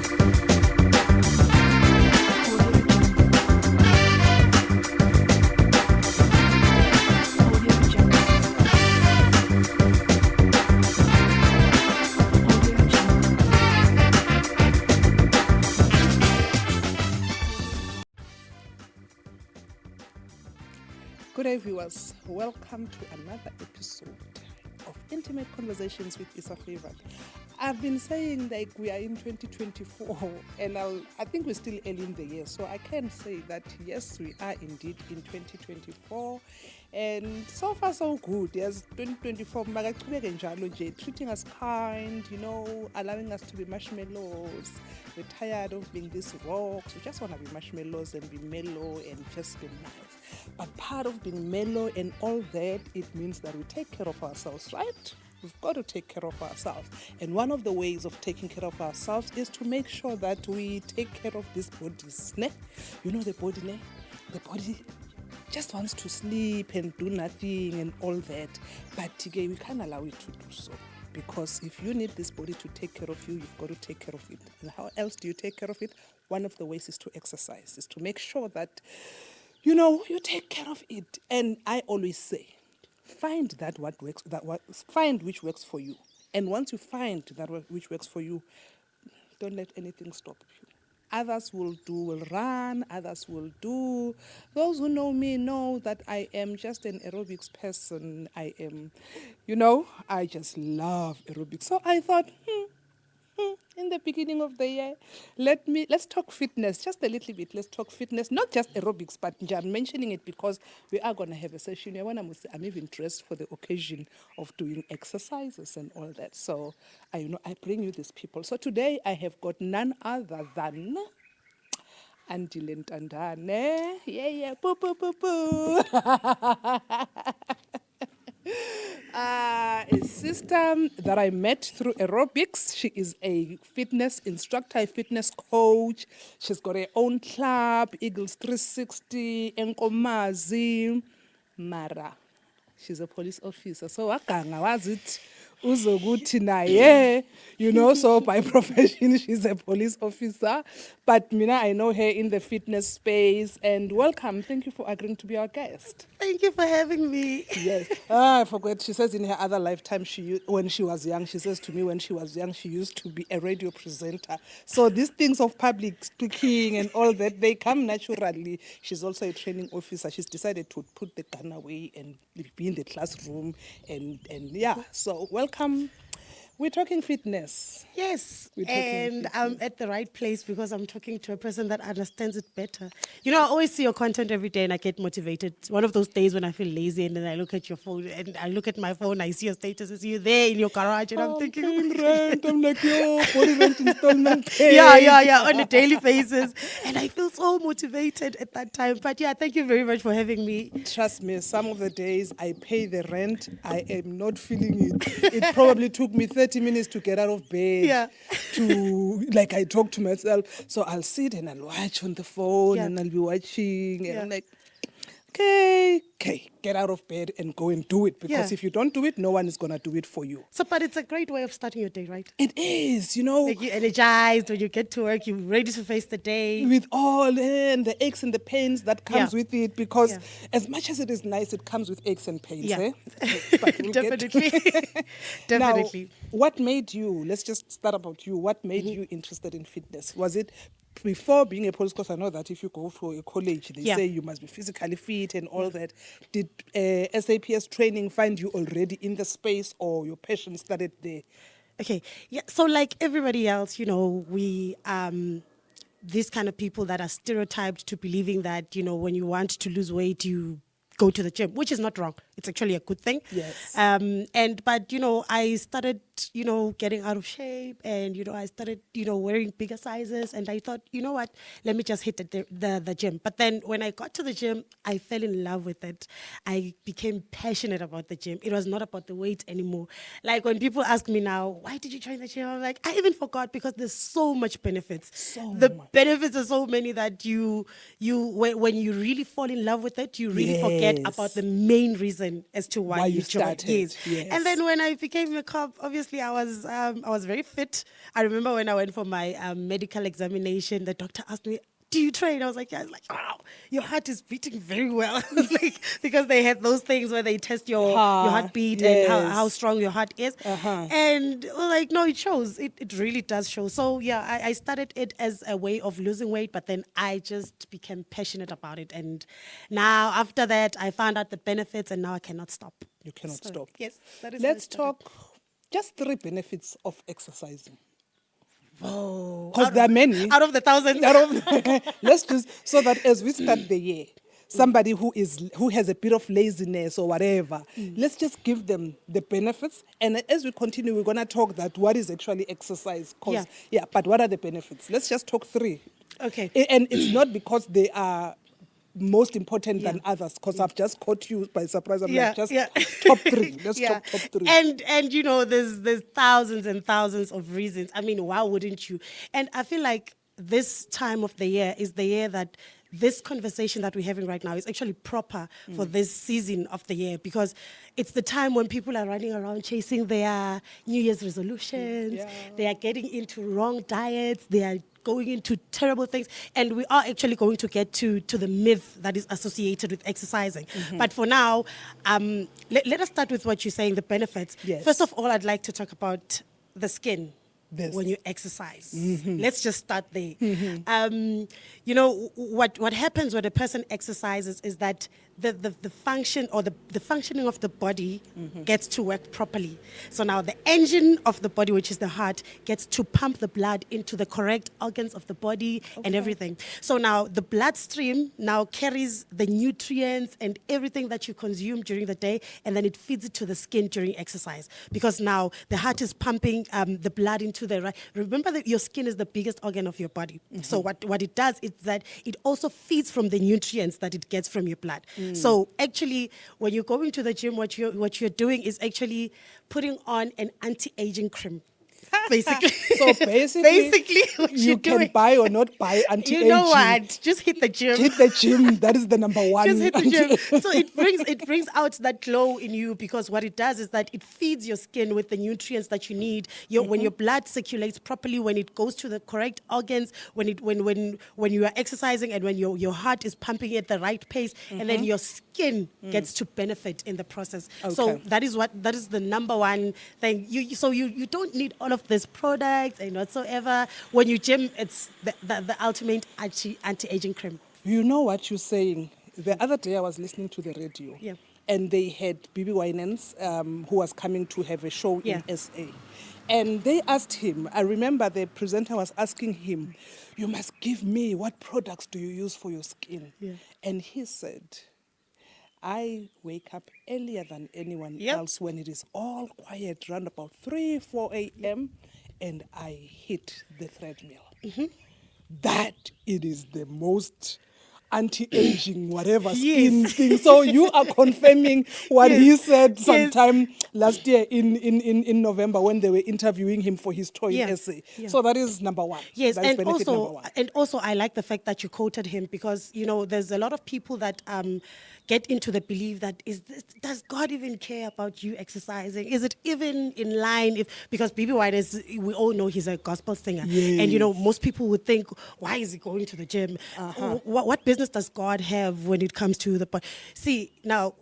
Good day, viewers. Welcome to another episode of Intimate Conversations with Isa Favored. I've been saying like we are in 2024 and I think we're still early in the year. So I can say that yes, we are indeed in 2024 and so far so good. Yes, 2024, treating us kind, allowing us to be marshmallows. We're tired of being these rocks. We just want to be marshmallows and be mellow and just be nice. But part of being mellow and all that, it means that we take care of ourselves, right? We've got to take care of ourselves. And one of the ways of taking care of ourselves is to make sure that we take care of these bodies. Ne? The body just wants to sleep and do nothing and all that. But we can't allow it to do so. Because if you need this body to take care of you, you've got to take care of it. And how else do you take care of it? One of the ways is to exercise, is to make sure that you take care of it. And I always say, find find which works for you. And once you find which works for you, don't let anything stop you. Others will run, others will do. Those who know me know that I am just an aerobics person. I am, I just love aerobics. So I thought, in the beginning of the year, let's talk fitness just a little bit. Let's talk fitness, not just aerobics, but I'm mentioning it because we are going to have a session. I'm even dressed for the occasion of doing exercises and all that. So I bring you these people. So today I have got none other than Andile Ntandane. Yeah, boo, boo, boo, boo. A sister that I met through aerobics. She is a fitness instructor, a fitness coach. She's got her own club, Eagles360, Enkomazi, Mara. She's a police officer. So wakanga was it? Uzoguthi naye, so by profession she's a police officer. But Mina, I know her in the fitness space. And welcome. Thank you for agreeing to be our guest. Thank you for having me. Yes. I forgot. She says in her other lifetime, when she was young, she says to me when she was young, she used to be a radio presenter. So these things of public speaking and all that, they come naturally. She's also a training officer. She's decided to put the gun away and be in the classroom. And yeah, so welcome. We're talking fitness. Yes, and I'm at the right place because I'm talking to a person that understands it better. I always see your content every day and I get motivated. One of those days when I feel lazy and then I look at your phone and I look at my phone, I see your status, I see you there in your garage and I'm thinking... rent. I'm like, body rent installment. Yeah, on a daily basis. And I feel so motivated at that time. But yeah, thank you very much for having me. Trust me, some of the days I pay the rent, I am not feeling it. It probably took me 30 minutes to get out of bed, I talk to myself. So I'll sit and I'll watch on the phone and I'll be watching and I'm like, okay, get out of bed and go and do it. Because if you don't do it, no one is going to do it for you. So, but it's a great way of starting your day, right? It is, Like you're energized when you get to work, you're ready to face the day. With all the aches and the pains that comes with it. Because as much as it is nice, it comes with aches and pains. Yeah. But we'll Definitely. Definitely. Now, what made you, let's just start about you, what made you interested in fitness? Was it before being a police, because I know that if you go to a college, they say you must be physically fit and all that. Did SAPS training find you already in the space or your passion started there? Okay, yeah, so like everybody else, we these kind of people that are stereotyped to believing that, when you want to lose weight, you go to the gym, which is not wrong. It's actually a good thing. Yes. But I started, getting out of shape and, I started, wearing bigger sizes. And I thought, what, let me just hit the gym. But then when I got to the gym, I fell in love with it. I became passionate about the gym. It was not about the weight anymore. Like when people ask me now, why did you join the gym? I'm like, I even forgot because there's so much benefits. The benefits are so many that when you really fall in love with it, you really forget about the main reason reason as to why, you joined. started. Yes. And then when I became a cop, obviously I was very fit. I remember when I went for my medical examination, the doctor asked me, "Do you train?" I was like, "Yeah." I was like, "Wow, your heart is beating very well." Like, because they had those things where they test your heartbeat and how strong your heart is. And like, no, it shows. It really does show. So yeah, I started it as a way of losing weight, but then I just became passionate about it. And now after that, I found out the benefits, and now I cannot stop. You cannot stop. Yes, that is. Let's talk just 3 benefits of exercising. Oh, Because there are many. Out of the thousands. Let's just, so that as we start the year, somebody who has a bit of laziness or whatever, let's just give them the benefits. And as we continue, we're going to talk that what is actually exercise. But what are the benefits? Let's just talk 3. Okay. And it's not because they are most important than others, because I've just caught you by surprise. I'm like, just top 3. Let's talk top 3. And you know, there's thousands and thousands of reasons. I mean, why wouldn't you? And I feel like this time of the year is the year that this conversation that we're having right now is actually proper for this season of the year, because it's the time when people are running around chasing their New Year's resolutions. They are getting into wrong diets. They are going into terrible things, and we are actually going to get to the myth that is associated with exercising. But for now, let us start with what you're saying, the benefits. Yes. First of all, I'd like to talk about the skin. When you exercise. Let's just start there. You know, what happens when a person exercises is that the function or the functioning of the body gets to work properly. So now the engine of the body, which is the heart, gets to pump the blood into the correct organs of the body and everything. So now the bloodstream now carries the nutrients and everything that you consume during the day, and then it feeds it to the skin during exercise, because now the heart is pumping the blood into the right. Remember that your skin is the biggest organ of your body. So what it does is that it also feeds from the nutrients that it gets from your blood. So actually, when you're going to the gym, what you're doing is actually putting on an anti-aging cream. Basically. So basically what you can buy or not buy anti-aging. You know what? Just hit the gym. Hit the gym. That is the number one. Just hit the gym. So it brings out that glow in you, because what it does is that it feeds your skin with the nutrients that you need. When your blood circulates properly, when it goes to the correct organs, when you are exercising, and when your heart is pumping at the right pace, and then your skin gets to benefit in the process. So that is the number one thing. You don't need all of these products and whatsoever. When you gym, it's the ultimate anti-aging cream. You know what you're saying? The other day I was listening to the radio, and they had Bibi Winans, who was coming to have a show in SA. And they asked him, I remember the presenter was asking him, "You must give me, what products do you use for your skin?" And he said, "I wake up earlier than anyone else when it is all quiet, around about 3-4 a.m., and I hit the treadmill." That it is the most anti-aging whatever skin thing. So you are confirming what he said sometime last year in November, when they were interviewing him for his toy essay. So that is number one. Yes, that is and benefit number one. also I like the fact that you quoted him, because you know there's a lot of people that get into the belief that does God even care about you exercising? Is it even in line? Because B.B. White we all know he's a gospel singer, and you know most people would think, why is he going to the gym? What business does God have when it comes to the body? See, now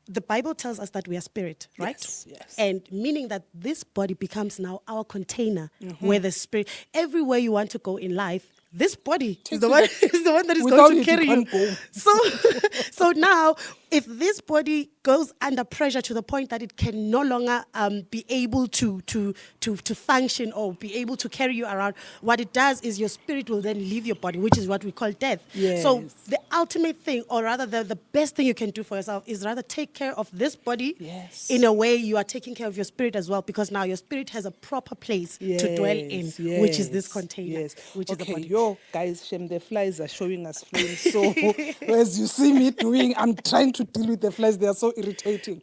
the Bible tells us that we are spirit, right? Yes. And meaning that this body becomes now our container, where the spirit, everywhere you want to go in life, this body is the one that is going to carry you. So now, if this body goes under pressure to the point that it can no longer be able to function or be able to carry you around, what it does is your spirit will then leave your body, which is what we call death. So the ultimate thing, or rather the best thing you can do for yourself, is rather take care of this body. In a way, you are taking care of your spirit as well, because now your spirit has a proper place to dwell in, which is this container, which is the body. Guys, shame, the flies are showing us flames. So as you see me doing, I'm trying to deal with the flies. They are so irritating.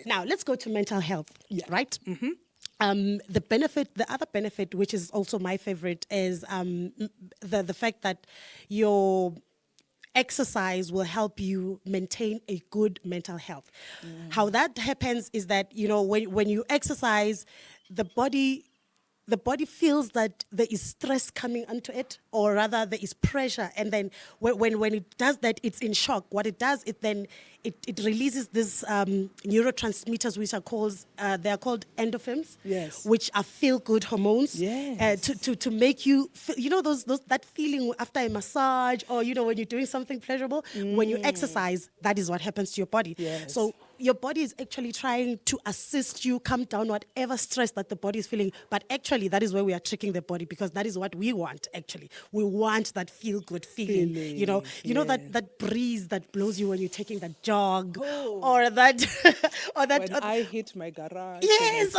Now let's go to mental health, right? The other benefit, which is also my favorite, is the fact that exercise will help you maintain a good mental health. How that happens is that, when you exercise, the body feels that there is stress coming onto it, or rather there is pressure, and then when it does that, it's in shock. What it does, it releases this neurotransmitters, which are called endorphins, Yes. which are feel good hormones, Yes. to make you feel, those that feeling after a massage, or when you're doing something pleasurable. When you exercise, that is what happens to your body. Yes. So your body is actually trying to assist you calm down whatever stress that the body is feeling. But actually, that is where we are tricking the body, because that is what we want. Actually, we want that feel good feeling. That breeze that blows you when you're taking that jog, or that, When I hit my garage. yes,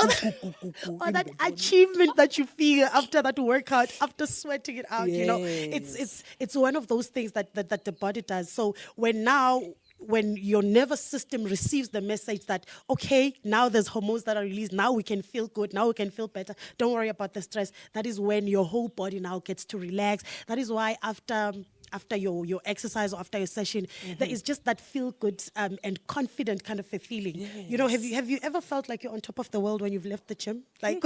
or that achievement that you feel after that workout, after sweating it out. Yes. It's one of those things that the body does. So when your nervous system receives the message that, okay, now there's hormones that are released, now we can feel good, now we can feel better, don't worry about the stress, that is when your whole body now gets to relax. That is why after your exercise or after your session, there is just that feel good and confident kind of a feeling. Yes. Have you ever felt like you're on top of the world when you've left the gym? Like,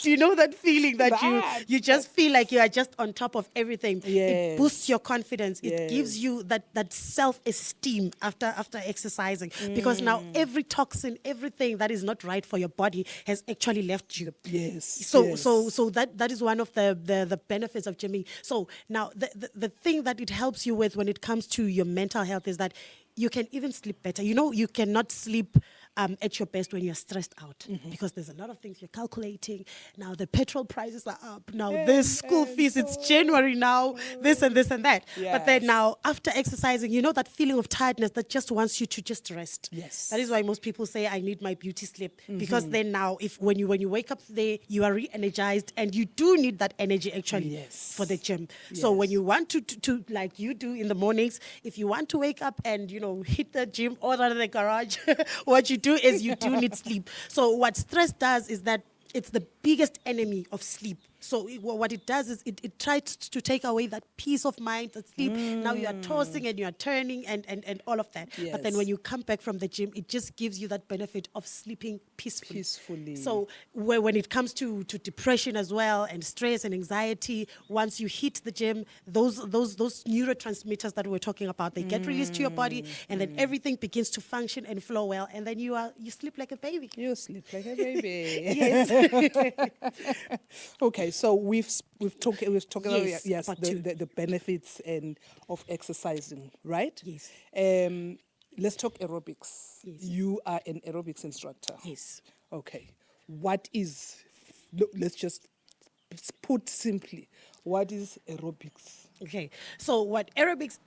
do you know that feeling that you just feel like you are just on top of everything? Yes. It boosts your confidence. It Yes. gives you that self-esteem after exercising, because now every toxin, everything that is not right for your body has actually left you. Yes. So Yes. so that is one of the benefits of gymming. So now the thing that it helps you with when it comes to your mental health is that you can even sleep better. You cannot sleep at your best when you're stressed out, because there's a lot of things you're calculating. Now the petrol prices are up. Now this school fees, it's January now, this and this and that. But then Yes. now after exercising, that feeling of tiredness that just wants you to just rest. Yes. That is why most people say, I need my beauty sleep, because then now when you wake up today, you are re-energized, and you do need that energy actually Yes. for the gym. So when Yes. you want to like you do in the mornings, if you want to wake up and hit the gym or rather the garage, what you do is you do need sleep. So what stress does is that it's the biggest enemy of sleep. So what it does is it tries to take away that peace of mind, that sleep. Now you are tossing and you are turning and all of that. But then Yes. when you come back from the gym, it just gives you that benefit of sleeping peacefully. So when it comes to depression as well, and stress and anxiety, once you hit the gym, those neurotransmitters that we're talking about, they get released to your body, and then everything begins to function and flow well, and then you sleep like a baby. You sleep like a baby. Yes. Okay, so we've talked about Yes, part two. the benefits and of exercising, right? Yes. Let's talk aerobics. Yes. You are an aerobics instructor. Yes. Okay. Let's just put simply, what is aerobics? Okay, so what aerobics,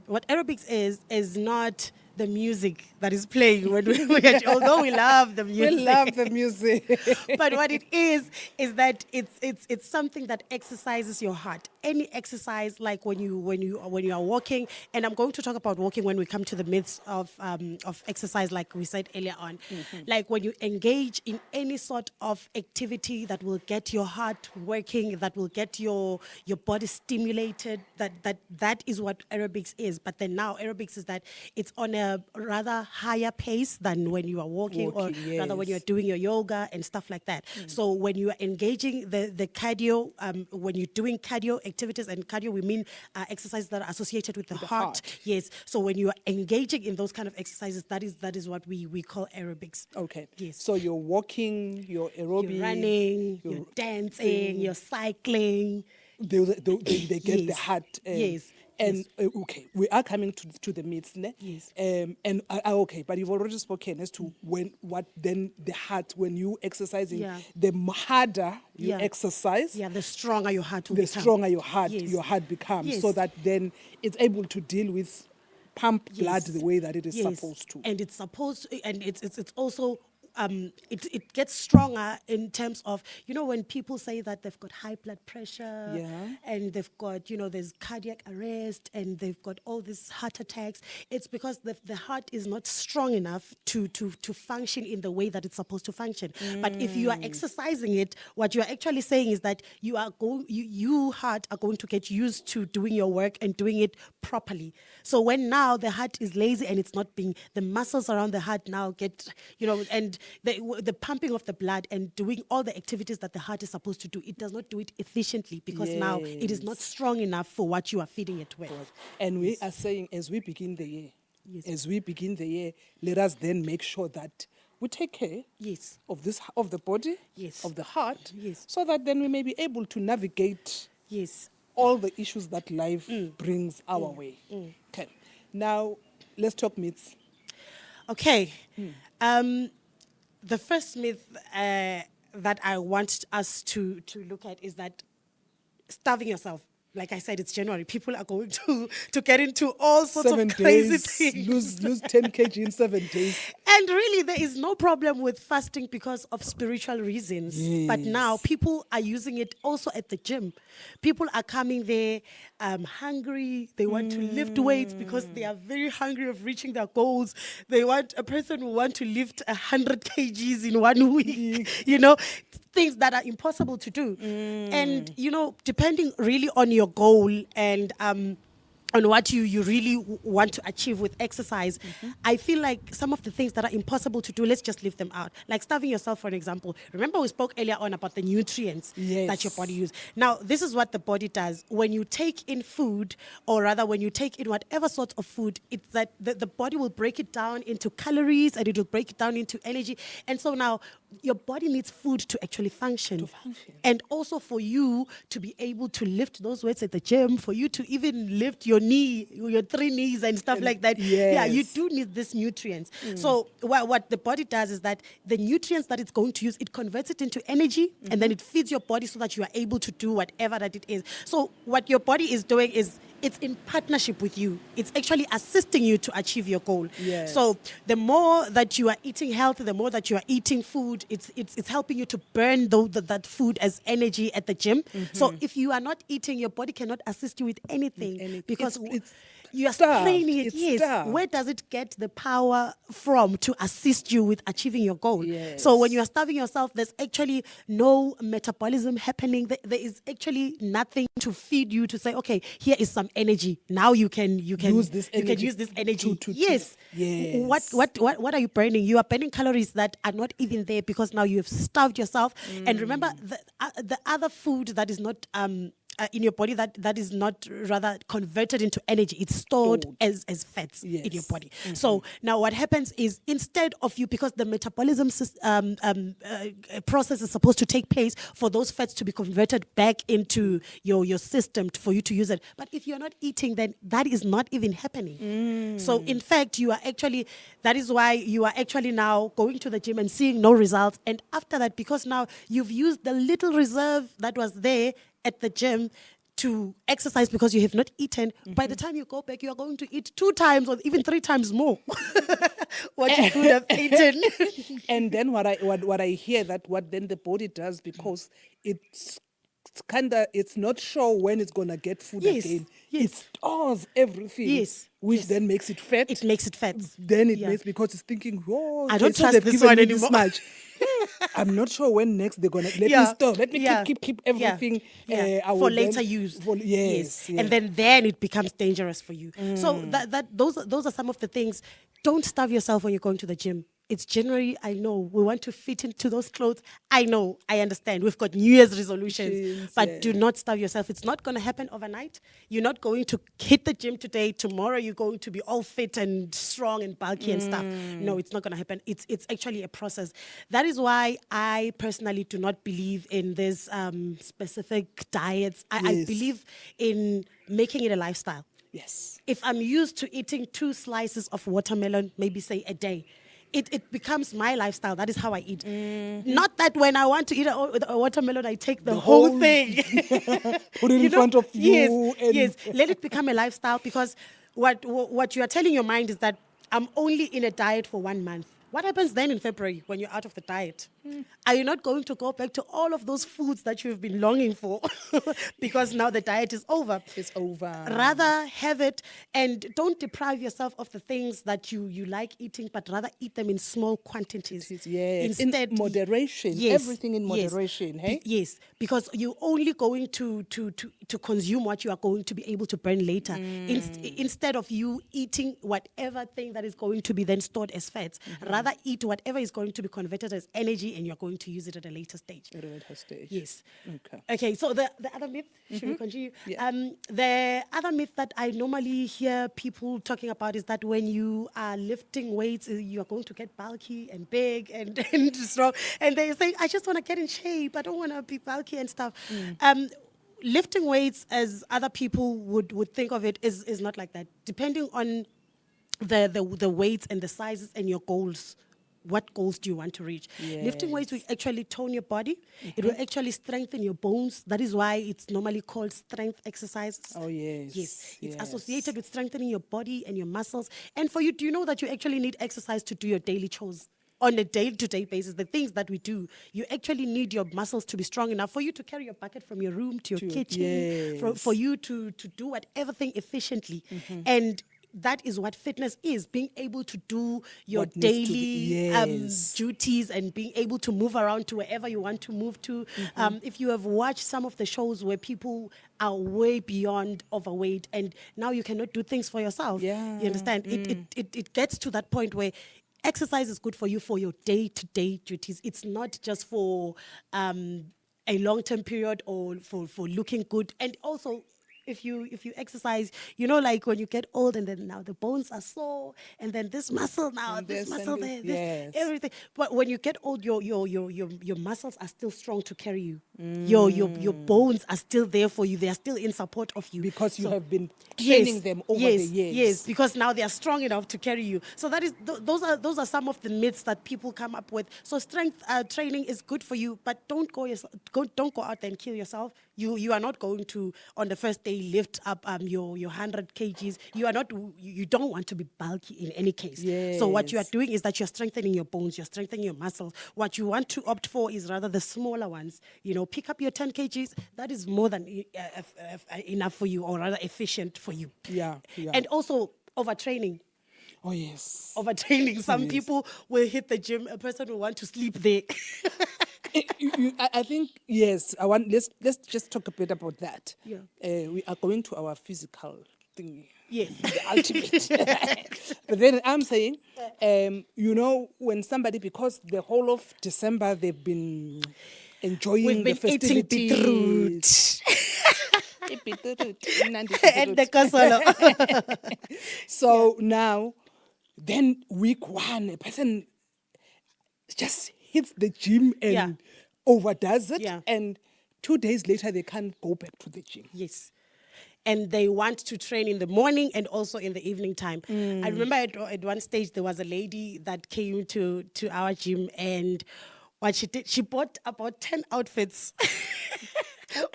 what aerobics is not the music that is playing when although we love the music. We love the music. But what it is that it's something that exercises your heart. Any exercise, like when you are walking, and I'm going to talk about walking when we come to the myths of exercise, like we said earlier on. Like when you engage in any sort of activity that will get your heart working, that will get your body stimulated, that is what aerobics is. But then now aerobics is that it's on a rather higher pace than when you are walking, or rather when yes. you're doing your yoga and stuff like that. So when you are engaging the cardio, when you're doing cardio activities, and cardio we mean exercises that are associated with the heart. Yes. So when you are engaging in those kind of exercises, that is what we call aerobics. Okay. Yes. So you're walking, you're aerobic, You're running, you're dancing, you're cycling. They get the Yes. heart. Yes. And okay, we are coming to the myths, ne? Yes. Okay, but you've already spoken as to what then the heart, when you exercising, Yeah. the harder you Yeah. exercise, Yeah, the stronger your heart will the become. stronger your heart Yes. becomes, Yes. so that then it's able to deal with pump blood Yes. the way that it is Yes. supposed to. And it's supposed to, and it's also it gets stronger in terms of, when people say that they've got high blood pressure, Yeah. and they've got, there's cardiac arrest, and they've got all these heart attacks. It's because the heart is not strong enough to function in the way that it's supposed to function. But if you are exercising it, what you are actually saying is that you heart are going to get used to doing your work and doing it properly. So when now the heart is lazy and it's not being, the muscles around the heart now get, and the pumping of the blood and doing all the activities that the heart is supposed to do, it does not do it efficiently because now it is not strong enough for what you are feeding it with. And we are saying, as we begin the year, let us then make sure that we take care of the body, of the heart, so that then we may be able to navigate all the issues that life brings our way. Okay. Now, let's talk myths. Okay. The first myth that I want us to look at is that starving yourself. Like I said, it's January. People are going to get into all sorts of crazy things. Lose 10 kg in 7 days. And really, there is no problem with fasting because of spiritual reasons. Yes. But now people are using it also at the gym. People are coming there hungry. They want to lift weights because they are very hungry of reaching their goals. A person who want to lift 100 kgs in 1 week. Things that are impossible to do. And, depending really on your goal and on what you really want to achieve with exercise, I feel like some of the things that are impossible to do, let's just leave them out. Like starving yourself, for an example. Remember we spoke earlier on about the nutrients that your body uses. Now, this is what the body does. When you take in food, or rather when you take in whatever sort of food, it's that the body will break it down into calories and it will break it down into energy. And so now your body needs food to actually function. And also for you to be able to lift those weights at the gym, for you to even lift your 3 knees and stuff like that. Yeah, you do need these nutrients. So what the body does is that the nutrients that it's going to use, it converts it into energy and then it feeds your body so that you are able to do whatever that it is. So what your body is doing is it's in partnership with you. It's actually assisting you to achieve your goal. Yes. So the more that you are eating healthy, the more that you are eating food, it's helping you to burn that food as energy at the gym. So if you are not eating, your body cannot assist you with anything because you are straining it. Yes. Where does it get the power from to assist you with achieving your goal? Yes. So when you are starving yourself, there's actually no metabolism happening. There is actually nothing to feed you to say, okay, here is some energy. Now you can use this energy. Yes. What are you burning? You are burning calories that are not even there because now you have starved yourself. And remember, the other food that is not in your body that is not rather converted into energy, it's stored as fats in your body. So now what happens is, instead of you, because the metabolism process is supposed to take place for those fats to be converted back into your system for you to use it, but if you're not eating, then that is not even happening. So in fact, that is why you are actually now going to the gym and seeing no results. And after that, because now you've used the little reserve that was there at the gym to exercise because you have not eaten, by the time you go back, you are going to eat 2 times or even 3 times more what you could have eaten. And then what I hear that what then the body does, because it's not sure when it's gonna get food again. It stores everything, which then makes it fat. It makes it fat. Then it makes, because it's thinking, I don't trust this one anymore. This much. I'm not sure when next they're gonna let me store. Let me keep everything for later use. Yes. And then it becomes dangerous for you. So those are some of the things. Don't starve yourself when you're going to the gym. It's January, I know. We want to fit into those clothes. I know, I understand. We've got New Year's resolutions. But do not starve yourself. It's not going to happen overnight. You're not going to hit the gym today. Tomorrow you're going to be all fit and strong and bulky and stuff. No, it's not going to happen. It's actually a process. That is why I personally do not believe in these specific diets. I believe in making it a lifestyle. Yes. If I'm used to eating 2 slices of watermelon, maybe say a day, it becomes my lifestyle. That is how I eat. Not that when I want to eat a watermelon, I take the whole thing. Put it in front of you. Yes. Let it become a lifestyle, because what you are telling your mind is that I'm only in a diet for 1 month. What happens then in February when you're out of the diet? Are you not going to go back to all of those foods that you've been longing for because now the diet is over? It's over. Rather have it, and don't deprive yourself of the things that you like eating, but rather eat them in small quantities. Yes, Instead, in moderation. Yes, Everything in moderation. Hey? Yes, because you're only going to consume what you are going to be able to burn later, instead of you eating whatever thing that is going to be then stored as fats. Rather eat whatever is going to be converted as energy, and you're going to use it at a later stage. At a later stage. Yes. Okay. Okay, so the other myth, should we continue? Yeah. The other myth that I normally hear people talking about is that when you are lifting weights, you are going to get bulky and big and strong. And they say, I just want to get in shape. I don't want to be bulky and stuff. Lifting weights, as other people would think of it, is not like that. Depending on the weights and the sizes and your goals. What goals do you want to reach? Yes. Lifting weights will actually tone your body. It will actually strengthen your bones. That is why it's normally called strength exercises. Oh, yes. Yes. It's associated with strengthening your body and your muscles. And for you, do you know that you actually need exercise to do your daily chores? On a day-to-day basis, the things that we do, you actually need your muscles to be strong enough for you to carry your bucket from your room to your kitchen, for you to do whatever thing efficiently. And that is what fitness is, being able to do your What needs to daily be- duties and being able to move around to wherever you want to move to. If you have watched some of the shows where people are way beyond overweight and now you cannot do things for yourself, you understand? It gets to that point where exercise is good for you for your day-to-day duties. It's not just for a long-term period or for looking good. And also, if you exercise, you know, like when you get old and then now the bones are sore and then this muscle now, And this this muscle and there, this, yes. everything. But when you get old, your muscles are still strong to carry you. Your bones are still there for you. They are still in support of you. Because you So- have been training them over the years. Yes, because now they are strong enough to carry you. So that is those are some of the myths that people come up with. So strength training is good for you, but don't go out there and kill yourself. You are not going to on the first day lift up your 100 kgs. You don't want to be bulky in any case. So what you are Yes. doing is that you're strengthening your bones, you're strengthening your muscles. What you want to opt for is rather the smaller ones. You know, pick up your 10 kgs. That is more than enough for you, or rather efficient for you. Yeah. And also overtraining. Oh, yes. Overtraining. Some Yes. people will hit the gym. A person will want to sleep there. I think, yes. Let's just talk a bit about that. Yeah. We are going to our physical thing. Yes. The ultimate. But then I'm saying, you know, when somebody, because the whole of December they've been enjoying We've been the eating festivities. And the kasolo. So now, then week one, a person just hits the gym and overdoes it. Yeah. And 2 days later, they can't go back to the gym. Yes. And they want to train in the morning and also in the evening time. I remember at one stage there was a lady that came to our gym, and what she did, she bought about 10 outfits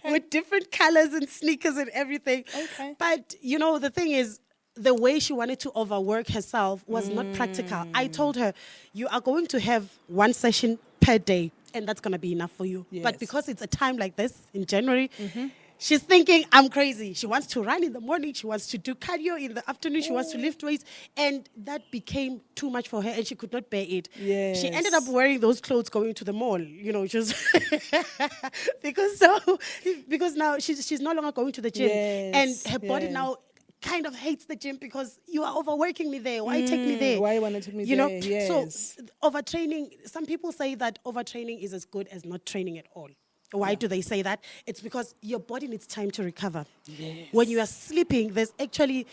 with different colors and sneakers and everything. Okay. But, you know, the thing is, the way she wanted to overwork herself was not practical. I told her, you are going to have one session per day, and that's going to be enough for you. But Yes. because it's a time like this in January, she's thinking, I'm crazy. She wants to run in the morning. She wants to do cardio in the afternoon. She wants to lift weights. And that became too much for her, and she could not bear it. Yes. She ended up wearing those clothes going to the mall, you know, just because now she's no longer going to the gym. Yes, And her body yeah. now kind of hates the gym because you are overworking me there. Why take me there? Why you wanna take me you know? there? Yes. So overtraining, some people say that overtraining is as good as not training at all. Why do they say that? It's because your body needs time to recover. Yes. When you are sleeping, there's actually,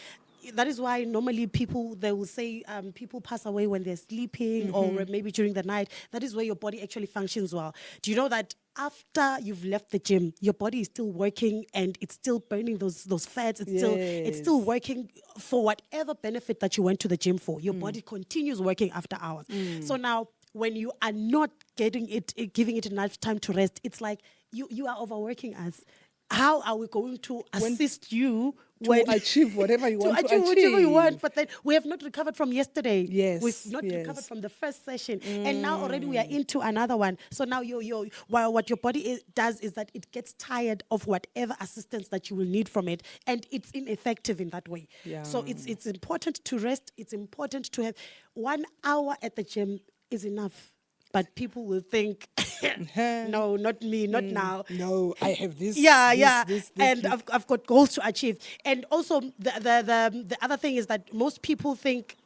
that is why normally they will say people pass away when they're sleeping or maybe during the night. That is where your body actually functions well. Do you know that after you've left the gym, your body is still working and it's still burning those fats. It's still working for whatever benefit that you went to the gym for. Your body continues working after hours. So now, when you are not giving it enough time to rest, it's like you are overworking us. how are we going to assist you to achieve whatever you want to achieve. Whatever you want, but then we have not recovered from yesterday. Yes, we've not yes. recovered from the first session, and now already we are into another one. So now what your body does is that it gets tired of whatever assistance that you will need from it, and it's ineffective in that way. Yeah. So it's important to rest. It's important to have 1 hour at the gym is enough. But people will think, no, not me, not now. No, I have this. This, and I've got goals to achieve. And also, the other thing is that most people think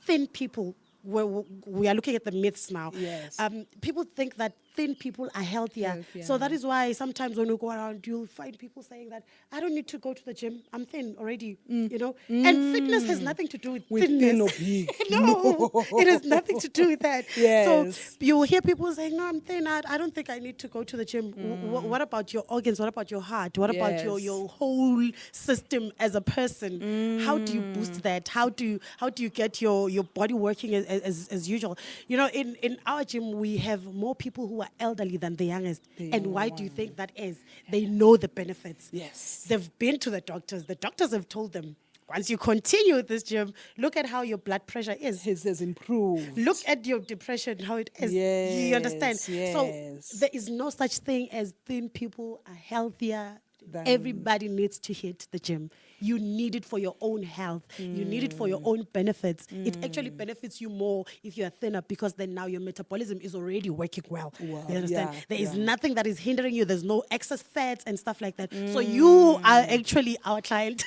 thin people. We are looking at the myths now. Yes. People think that thin people are healthier. So that is why sometimes when you go around, you'll find people saying that I don't need to go to the gym. I'm thin already. You know, and fitness has nothing to do with thinness. Thin or big. No, it has nothing to do with that. Yes. So you will hear people saying, "No, I'm thin. I don't think I need to go to the gym." What about your organs? What about your heart? What about your whole system as a person? How do you boost that? How do you get your body working as usual? You know, in our gym we have more people who are elderly than the youngest. And why do you think that is? They know the benefits. Yes. They've been to the doctors. The doctors have told them, once you continue with this gym, look at how your blood pressure is. It has improved. Look at your depression, how it is. Yes, You understand? yes. So there is no such thing as thin people are healthier. Everybody needs to hit the gym. You need it for your own health. You need it for your own benefits. It actually benefits you more if you are thinner, because then now your metabolism is already working well. Wow. You understand? Yeah, There is nothing that is hindering you. There's no excess fats and stuff like that. So you are actually our client.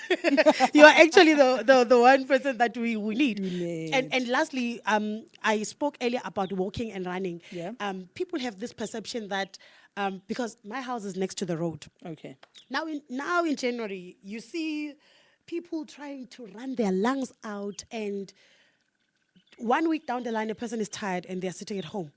You are actually the one person that we need. And lastly, I spoke earlier about walking and running. Yeah. People have this perception that because my house is next to the road. Okay. Now in January, you see people trying to run their lungs out, and 1 week down the line, a person is tired and they're sitting at home.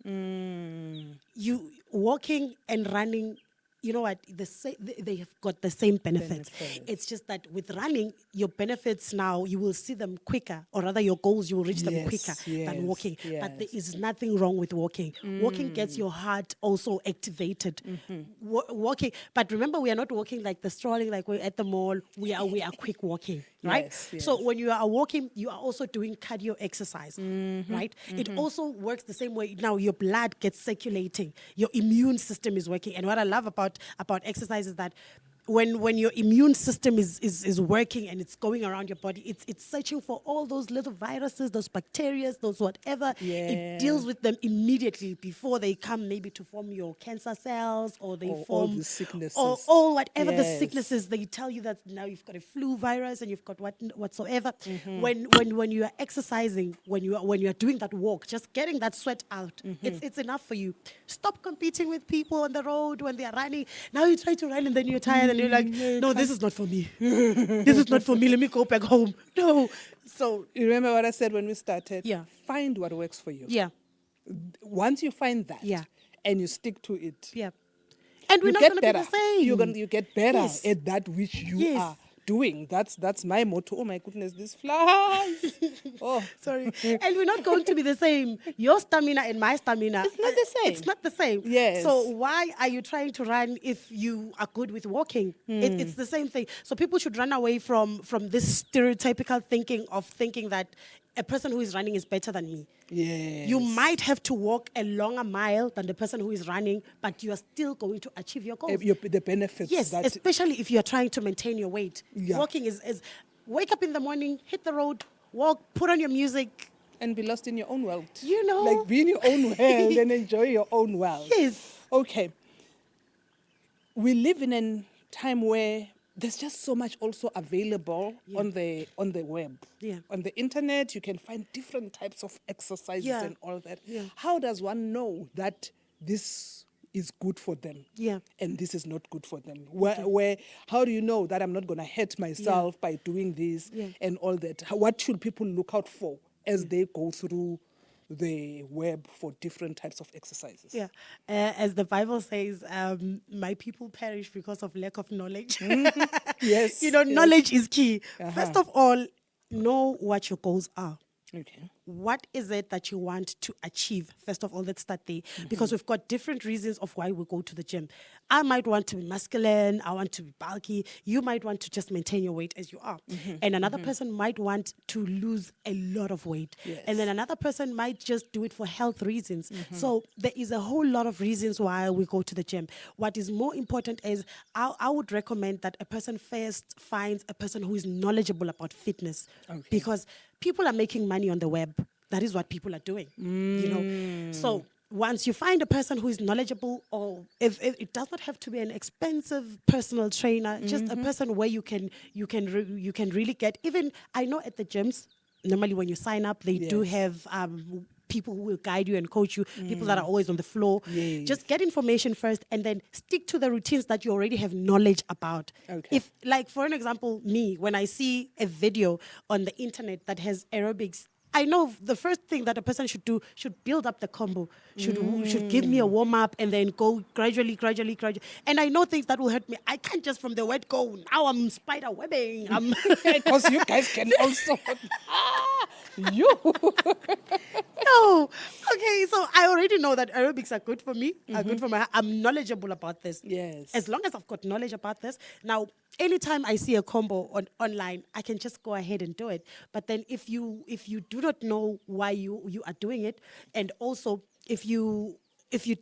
You walking and running, you know what? They have got the same benefits. It's just that with running, your benefits now, you will see them quicker, or rather your goals, you will reach them quicker than walking. But there is nothing wrong with walking. Walking gets your heart also activated. Walking, but remember, we are not walking like the strolling, like we're at the mall. We are quick walking, right? Yes. So when you are walking, you are also doing cardio exercise, right? It also works the same way. Now your blood gets circulating. Your immune system is working. And what I love about exercise is that when your immune system is working and it's going around your body, it's searching for all those little viruses, those bacteria, those whatever. It deals with them immediately before they come maybe to form your cancer cells, or they form all the sicknesses. or whatever the sicknesses. They tell you that now you've got a flu virus and you've got whatsoever. When you are exercising, when you are doing that walk, just getting that sweat out, it's enough for you. Stop competing with people on the road when they are running. Now you try to run and then you're tired and you're like, no, this is not for me. This is not for me. Let me go back home. No. So You remember what I said when we started? Yeah. Find what works for you. yeah, Once you find that, Yeah. and you stick to it, yeah. And we're you not get going to be better. the same. You get better Yes. at that which you Yes. are doing. That's my motto. Oh my goodness, these flies. Oh, Sorry. And we're not going to be the same. Your stamina and my stamina. It's not the same. It's not the same. Yes. So why are you trying to run if you are good with walking? It's the same thing. So people should run away from this stereotypical thinking that a person who is running is better than me. yes. You might have to walk a longer mile than the person who is running, but you are still going to achieve your goals. The benefits. Yes, that especially if you are trying to maintain your weight. Yeah. Walking is wake up in the morning, hit the road, walk, put on your music. and be lost in your own world. You know. Like be in your own world and enjoy your own world. Yes. Okay. We live in a time where there's just so much also available on the web. Yeah. On the internet, you can find different types of exercises Yeah. and all that. Yeah. How does one know that this is good for them? Yeah. And this is not good for them. How do you know that I'm not going to hurt myself by doing this and all that? What should people look out for as they go through the web for different types of exercises? Yeah. As the Bible says, my people perish because of lack of knowledge. Yes. Knowledge is key. First of all, know what your goals are. Okay. What is it that you want to achieve? First of all, let's start there, because we've got different reasons of why we go to the gym. I might want to be masculine, I want to be bulky. You might want to just maintain your weight as you are. And another person might want to lose a lot of weight. Yes. And then another person might just do it for health reasons. So there is a whole lot of reasons why we go to the gym. What is more important is I would recommend that a person first finds a person who is knowledgeable about fitness. Okay. Because people are making money on the web. That is what people are doing, you know. So once you find a person who is knowledgeable, or if it does not have to be an expensive personal trainer, just a person where you can really get. Even I know at the gyms, normally when you sign up, they do Yes. have people who will guide you and coach you, people that are always on the floor. Yes. Just get information first and then stick to the routines that you already have knowledge about. Okay. If, like, for an example, me, when I see a video on the internet that has aerobics, I know the first thing that a person should do should build up the combo, should give me a warm up and then go gradually. And I know things that will hurt me. I can't just from the word go, now I'm spider webbing. I'm Because you guys can also. You. No. Okay, so I already know that aerobics are good for me, are good for my. I'm knowledgeable about this. Yes. As long as I've got knowledge about this. Now, anytime I see a combo online, I can just go ahead and do it. But then if you do not know why you are doing it, and also if you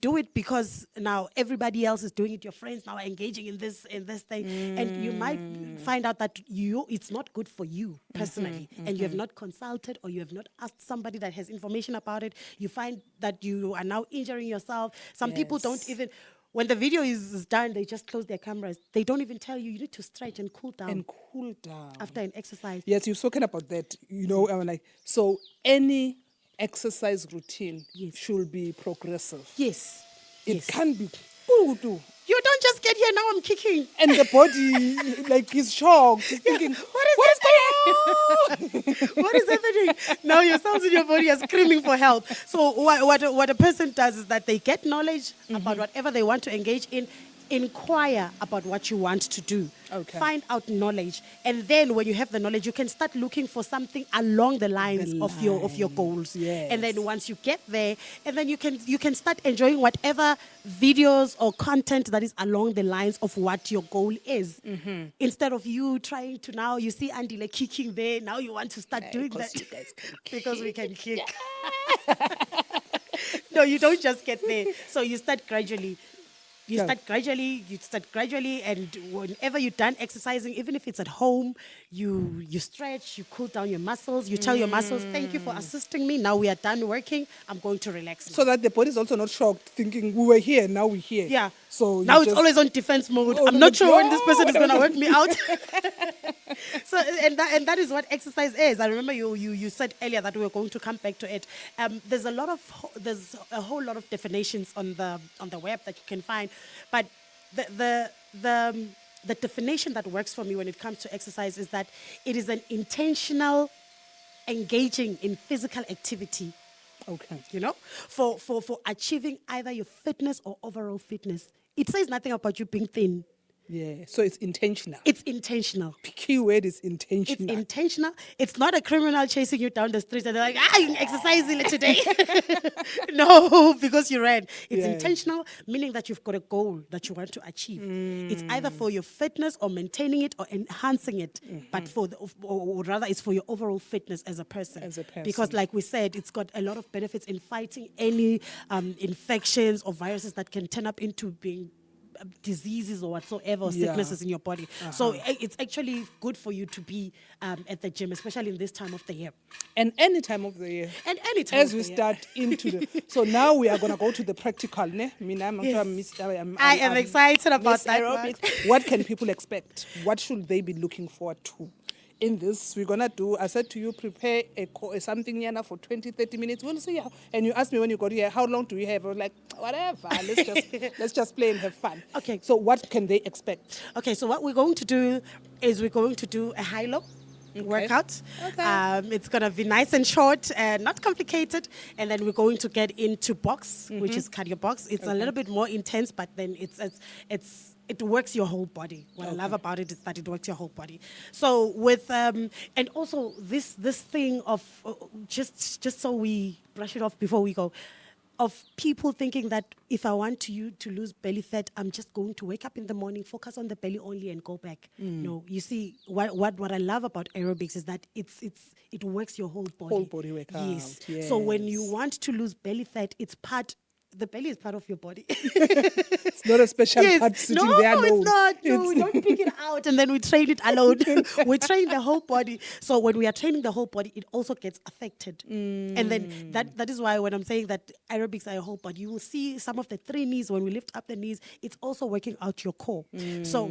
do it because now everybody else is doing it, your friends now are engaging in this thing, and you might find out that it's not good for you personally, and you have not consulted or you have not asked somebody that has information about it. You find that you are now injuring yourself. Some people don't Yes. even. When the video is done, they just close their cameras. They don't even tell you need to stretch and cool down And cool down. after an exercise. Yes, you've spoken about that. You know, I'm like, so any exercise routine Yes. should be progressive. Yes. It yes. can be boo-doo. You don't just get here, now I'm kicking. And the body, like, is shocked. He's thinking, What is happening? What is happening? Now your cells in your body are screaming for help. So what a person does is that they get knowledge about whatever they want to engage in. Inquire about what you want to do. Okay. Find out knowledge, and then when you have the knowledge, you can start looking for something along the lines of your goals. Yes. And then once you get there, and then you can start enjoying whatever videos or content that is along the lines of what your goal is. Instead of you trying to, now you see Andile kicking there, now you want to start doing that you guys can because we can kick. No, you don't just get there. So you start gradually. You Yeah. start gradually, and whenever you're done exercising, even if it's at home, you stretch, you cool down your muscles, you tell your muscles, thank you for assisting me, now we are done working, I'm going to relax now. So that the body is also not shocked, thinking we were here, now we're here. Yeah. So now you it's just- always on defense mode. Oh, I'm not sure when this no, person is no, going to no. work me out. So and that is what exercise is. I remember you said earlier that we were going to come back to it. There's a whole lot of definitions on the web that you can find, but the definition that works for me when it comes to exercise is that it is an intentional engaging in physical activity. Okay. You know, for achieving either your fitness or overall fitness. It says nothing about you being thin. Yeah. So it's intentional. It's intentional. The key word is It's intentional. intentional. It's not a criminal chasing you down the street and they're like, you're exercising today. No, because you ran. It's Yeah. intentional, meaning that you've got a goal that you want to achieve. It's either for your fitness or maintaining it or enhancing it, but or rather it's for your overall fitness as a person. As a person. Because like we said, it's got a lot of benefits in fighting any infections or viruses that can turn up into being diseases or whatsoever, or Yeah. sicknesses in your body. So it's actually good for you to be at the gym, especially in this time of the year. And any time of the year. And any time As of we the year. start into the... So now we are going to go to the practical. Ne? I am excited about Miss that Aerobic. one. What can people expect? What should they be looking forward to? In this, we're going to do, I said to you, prepare something Yana for 20, 30 minutes. We'll see how. And you asked me when you got here, how long do we have? I was like, whatever, let's just play and have fun. Okay. So what can they expect? Okay, so what we're going to do is we're going to do a high-low workout. Okay. It's going to be nice and short and not complicated. And then we're going to get into box, which is cardio box. It's a little bit more intense, but then it's it works your whole body. What I love about it is that it works your whole body. So with and also this thing of just so we brush it off before we go, of people thinking that if I want you to lose belly fat, I'm just going to wake up in the morning, focus on the belly only, and go back. No, you see, what I love about aerobics is that it works your whole body. Whole body workout. Yes. Yes. So when you want to lose belly fat, the belly is part of your body. It's not a special part sitting there alone. No, it's not. No, we don't pick it out and then we train it alone. We train the whole body. So when we are training the whole body, it also gets affected. And then that is why when I'm saying that aerobics are your whole body, you will see some of the 3 knees, when we lift up the knees, it's also working out your core. So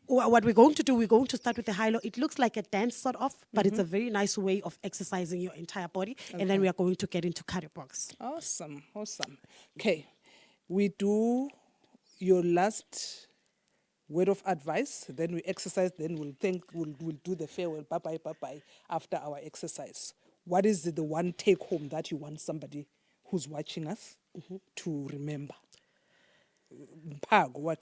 what we're going to do, we're going to start with the high-low. It looks like a dance sort of, but it's a very nice way of exercising your entire body. And then we are going to get into cardio box. Awesome. Okay, we do your last word of advice, then we exercise, then we'll do the farewell, bye-bye after our exercise. What is the one take-home that you want somebody who's watching us to remember? Out of all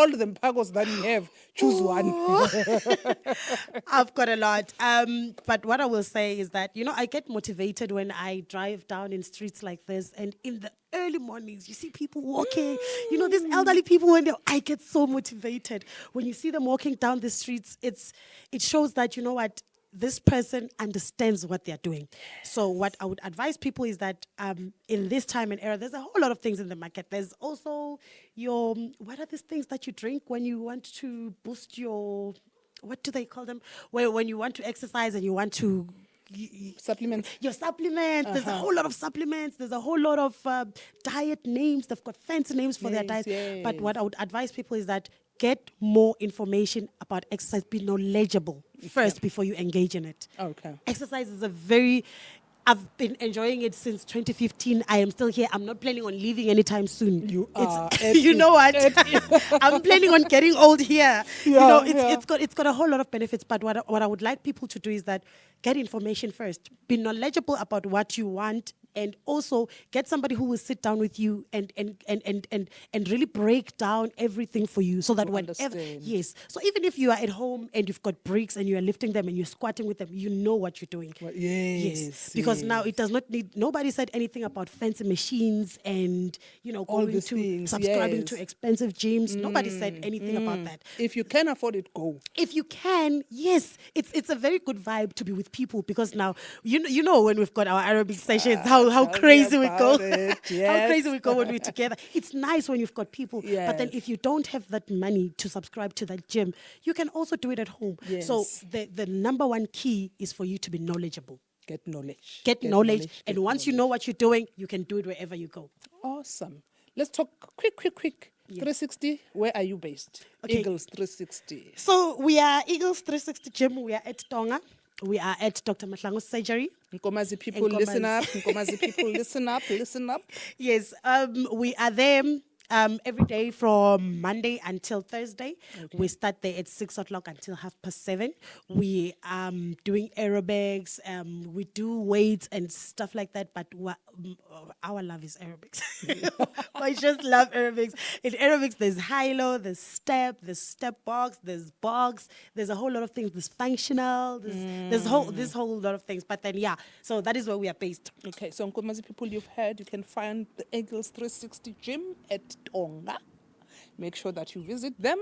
the mpagos that we have, choose one. I've got a lot. But what I will say is that, I get motivated when I drive down in streets like this, and in the early mornings, you see people walking, these elderly people, I get so motivated. When you see them walking down the streets, it shows that, this person understands what they're doing. So what I would advise people is that in this time and era, there's a whole lot of things in the market. There's also what are these things that you drink when you want to boost your, what do they call them? When you want to exercise and you want to... Supplements. Your supplements. There's a whole lot of supplements. There's a whole lot of diet names. They've got fancy names for their diets. Yes. But what I would advise people is that get more information about exercise. Be knowledgeable first before you engage in it. Okay. Exercise is I've been enjoying it since 2015. I am still here. I'm not planning on leaving anytime soon. You are. You know what? I'm planning on getting old here. It's got a whole lot of benefits. But what I would like people to do is that get information first. Be knowledgeable about what you want, and also get somebody who will sit down with you and really break down everything for you, so that yes. So even if you are at home and you've got bricks and you are lifting them and you're squatting with them, you know what you're doing. Well, yes. Because now it does not need. Nobody said anything about fancy machines and all going these to things, subscribing to expensive gyms. Nobody said anything about that. If you can afford it, go. If you can, yes, it's a very good vibe to be with people, because now you know when we've got our aerobic sessions, how crazy we go. How crazy we go when we're together. It's nice when you've got people. Yes. But then if you don't have that money to subscribe to that gym, you can also do it at home. Yes. So the number one key is for you to be knowledgeable. Get knowledge. Get knowledge. And once you know what you're doing, you can do it wherever you go. Awesome. Let's talk quick. Yeah. 360, where are you based? Okay. Eagles360. So we are Eagles360 Gym. We are at Tonga. We are at Dr. Mahlango's surgery. Nkomazi people, listen up. Nkomazi people, listen up. Yes, we are there every day from Monday until Thursday. Okay. We start there at 6 o'clock until 7:30. We doing aerobics. We do weights and stuff like that. But our love is aerobics. I just love aerobics. In aerobics, there's high-low, there's step box, there's box. There's a whole lot of things. There's functional. There's this whole lot of things. But then so that is where we are based. Okay, so Nkomazi people, you've heard, you can find the Eagles360 Gym at Tonga. Make sure that you visit them.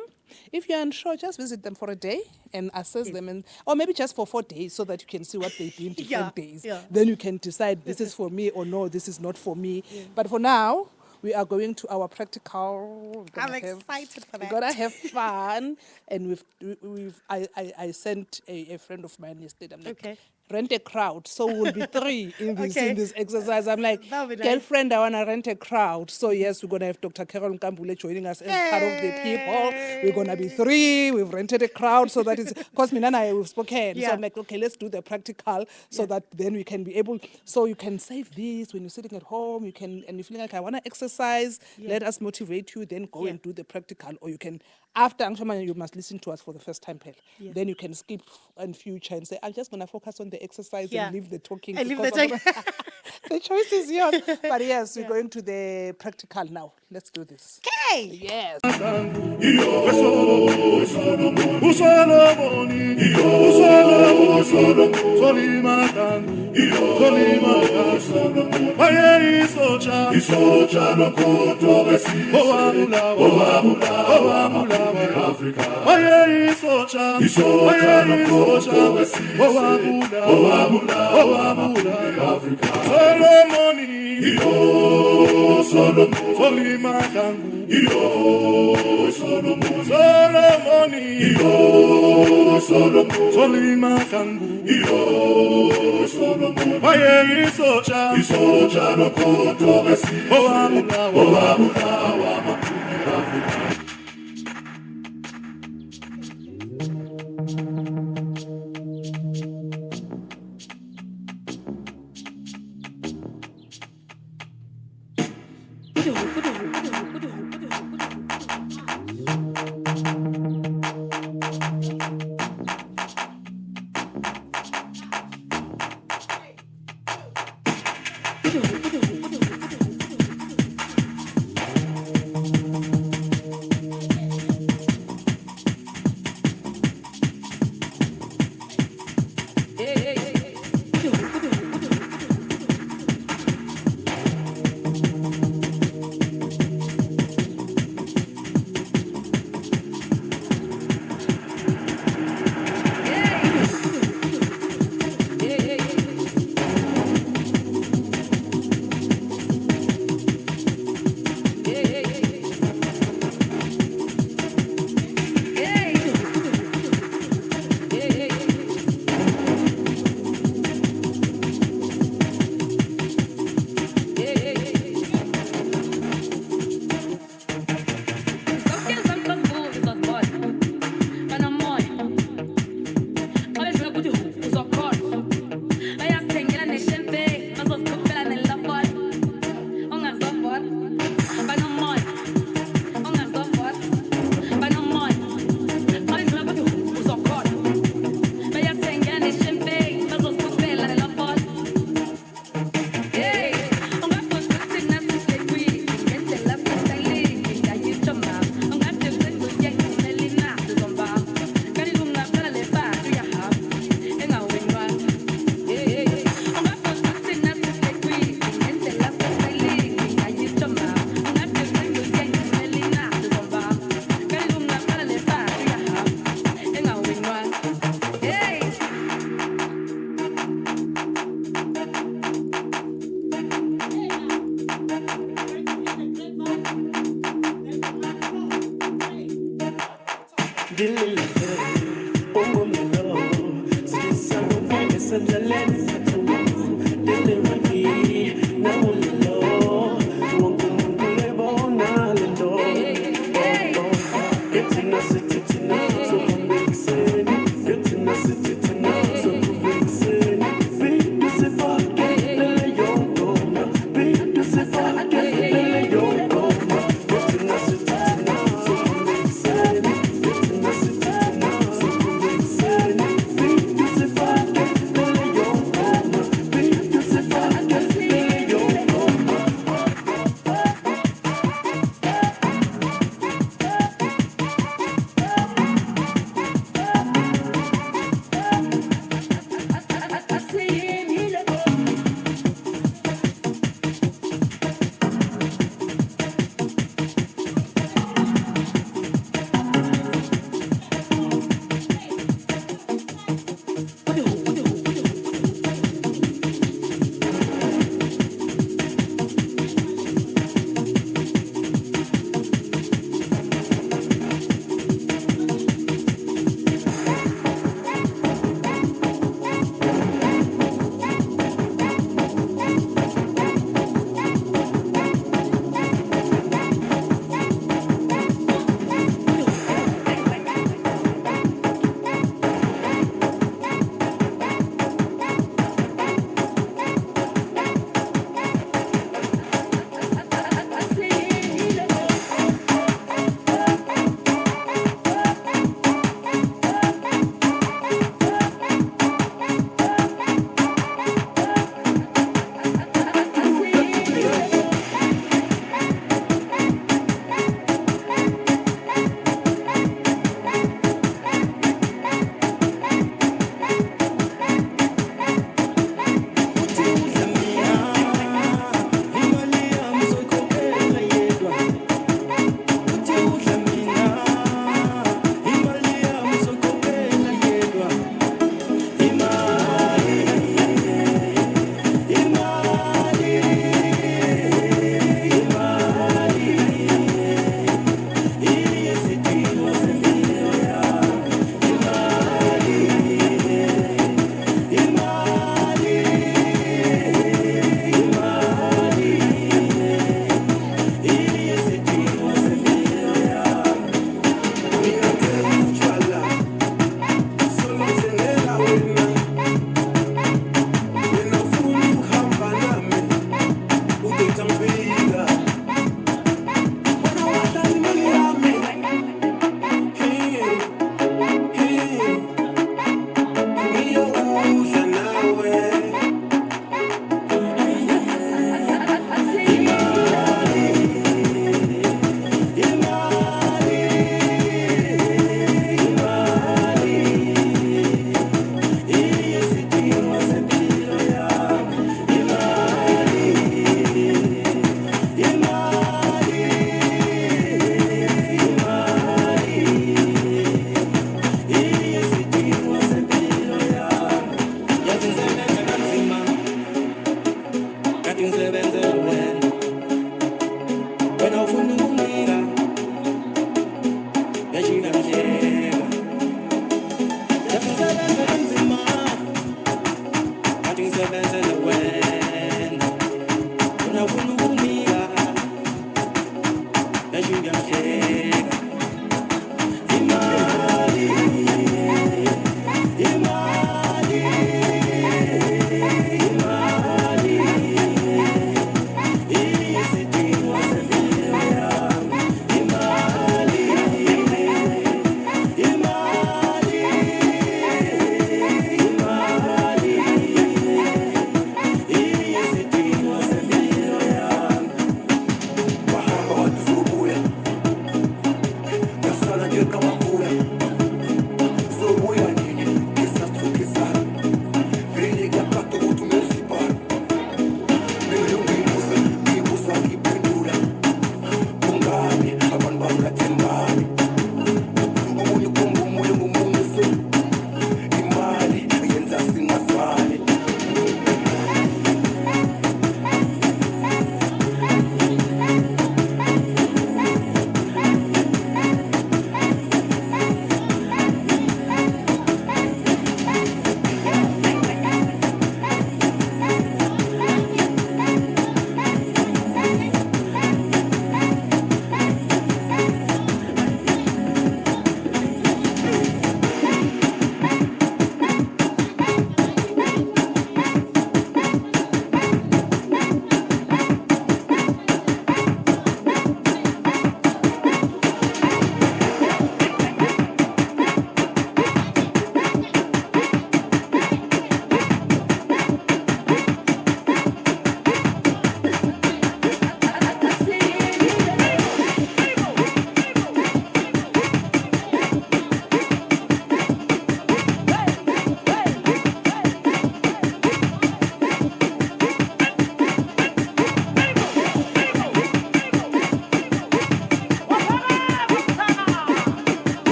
If you're unsure, just visit them for a day and assess them, or maybe just for 4 days, so that you can see what they do in different days. Yeah. Then you can decide, this is for me, or no, this is not for me. Yeah. But for now, we are going to our practical. I'm excited for that. We're gonna have fun, and I sent a friend of mine yesterday. I'm like, rent a crowd, so we'll be 3 in this exercise. I'm like, girlfriend, I wanna rent a crowd. So yes, we're gonna have Dr. Carol Nkambule joining us as part of the people. We're gonna be 3. We've rented a crowd, so that is, because Mina and I we've spoken. Yeah. So I'm like, okay, let's do the practical, so that then we can be able. So you can save this when you're sitting at home. You can, and you feel like I wanna exercise. Let us motivate you. Then go and do the practical, or you can. After Angshama, you must listen to us for the first time, Pell. Yeah. Then you can skip in future and say, I'm just going to focus on the exercise and leave the talking. The choice is yours. But yes, we're going to the practical now. Let's do this. Okay. Yes.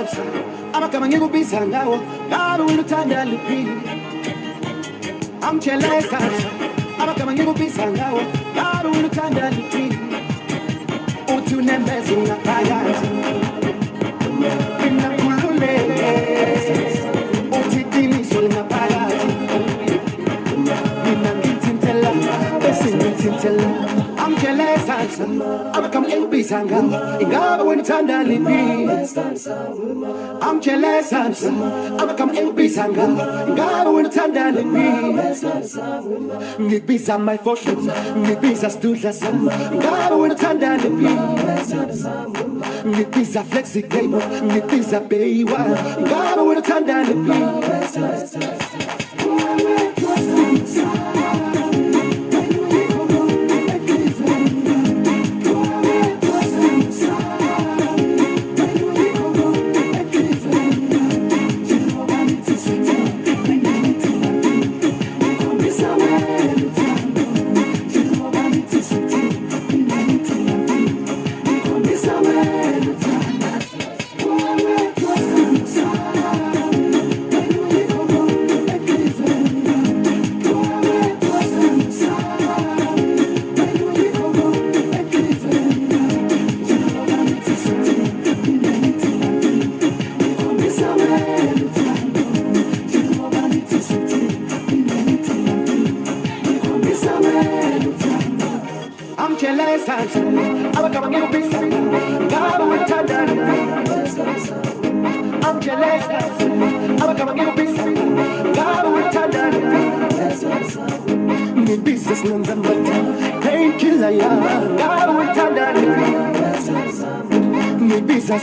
salsa amagama ngikubiza ngawo ngabe wena uthanda liphi amtshela salsa amagama ngikubiza ngawo ngabe wena uthanda liphi uthi unembeza ngaphakathi mina khululeke uthi qiniso ngaphakathi mina ngithintela bese ngithintela amtshela salsa amagama ngikubiza ngawo ingabe wena uthanda liphi amtshela salsa amagama ngikubiza ngawo ingabe wena uthanda liphi ngikubiza my fortune ngikubiza sidudla sami ingabe wena uthanda liphi ngikubiza flexi game ngikubiza beyiwa ingabe wena uthanda liphi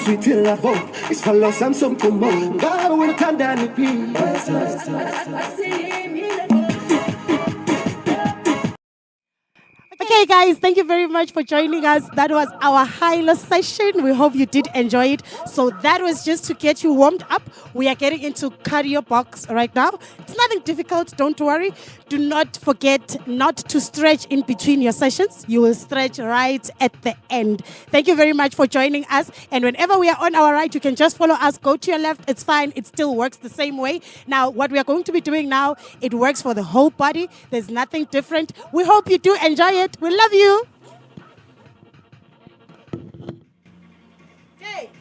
Sweet love, it's for love, some combo. God, when it's under the Okay, guys, thank you very much for joining us. That was our high-low session. We hope you did enjoy it. So that was just to get you warmed up. We are getting into cardio box right now. It's nothing difficult, don't worry. Do not forget not to stretch in between your sessions. You will stretch right at the end. Thank you very much for joining us. And whenever we are on our right, you can just follow us. Go to your left. It's fine. It still works the same way. Now, what we are going to be doing now, it works for the whole body. There's nothing different. We hope you do enjoy it. We love you. Okay.